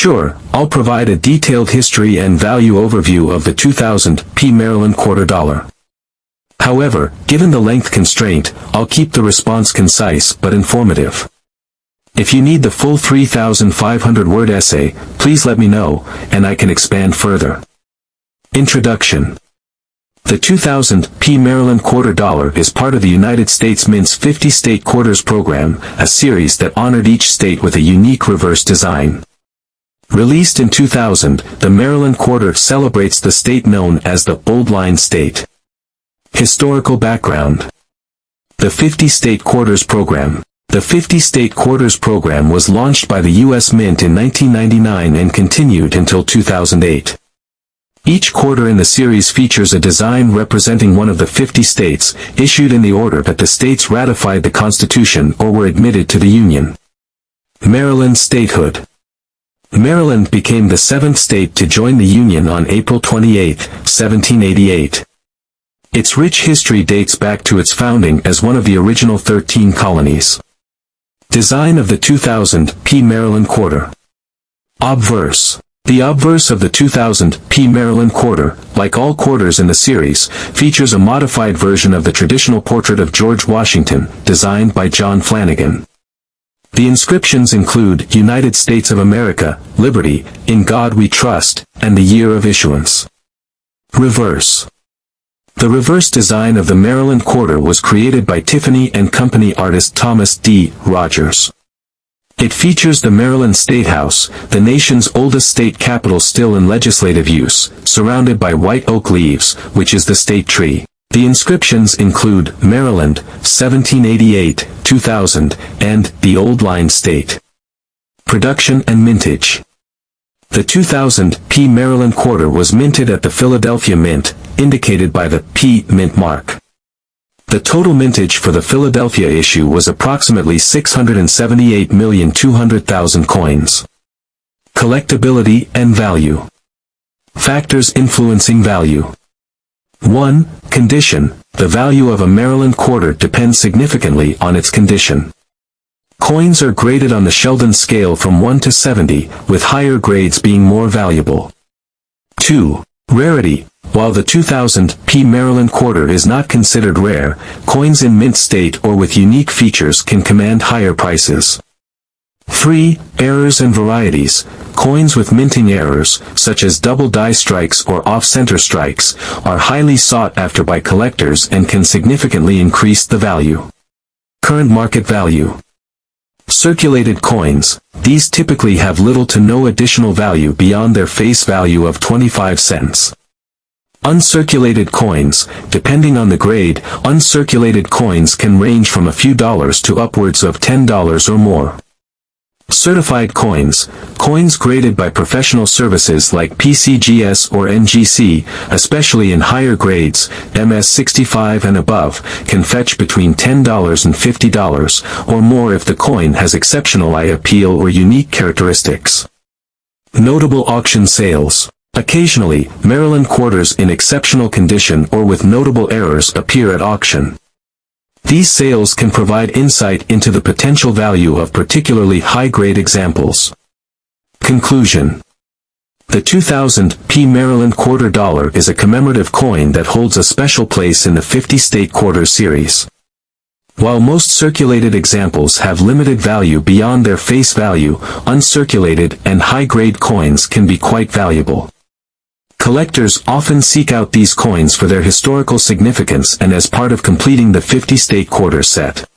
Sure, I'll provide a detailed history and value overview of the 2000 P Maryland quarter dollar. However, given the length constraint, I'll keep the response concise but informative. If you need the full 3,500-word essay, please let me know, and I can expand further. Introduction. The 2000 P Maryland quarter dollar is part of the United States Mint's 50 State Quarters program, a series that honored each state with a unique reverse design. Released in 2000, the Maryland quarter celebrates the state known as the Bold Line State. Historical background. The 50 State Quarters program. The 50 State Quarters program was launched by the U.S. Mint in 1999 and continued until 2008. Each quarter in the series features a design representing one of the 50 states, issued in the order that the states ratified the Constitution or were admitted to the Union. Maryland statehood. Maryland became the seventh state to join the Union on April 28, 1788. Its rich history dates back to its founding as one of the original 13 colonies. Design of the 2000 P Maryland quarter. Obverse. The obverse of the 2000 P Maryland quarter, like all quarters in the series, features a modified version of the traditional portrait of George Washington, designed by John Flanagan. The inscriptions include United States of America, Liberty, In God We Trust, and the year of issuance. Reverse. The reverse design of the Maryland quarter was created by Tiffany & Company artist Thomas D. Rogers. It features the Maryland State House, the nation's oldest state capitol still in legislative use, surrounded by white oak leaves, which is the state tree. The inscriptions include Maryland, 1788, 2000, and the Old Line State. Production and mintage. The 2000 P Maryland quarter was minted at the Philadelphia Mint, indicated by the P Mint mark. The total mintage for the Philadelphia issue was approximately 678,200,000 coins. Collectability and value. Factors influencing value. 1. Condition. The value of a Maryland quarter depends significantly on its condition. Coins are graded on the Sheldon scale from 1 to 70, with higher grades being more valuable. 2. Rarity. While the 2000 P Maryland quarter is not considered rare, coins in mint state or with unique features can command higher prices. 3. Errors and varieties. Coins with minting errors, such as double die strikes or off-center strikes, are highly sought after by collectors and can significantly increase the value. Current market value. Circulated coins. These typically have little to no additional value beyond their face value of 25 cents. Uncirculated coins. Depending on the grade, uncirculated coins can range from a few dollars to upwards of $10 or more. Certified coins. Coins graded by professional services like PCGS or NGC, especially in higher grades, MS65 and above, can fetch between $10 and $50 or more if the coin has exceptional eye appeal or unique characteristics. Notable auction sales. Occasionally, Maryland quarters in exceptional condition or with notable errors appear at auction. These sales can provide insight into the potential value of particularly high-grade examples. Conclusion. The 2000 P Maryland quarter dollar is a commemorative coin that holds a special place in the 50 State Quarters series. While most circulated examples have limited value beyond their face value, uncirculated and high-grade coins can be quite valuable. Collectors often seek out these coins for their historical significance and as part of completing the 50 State Quarters set.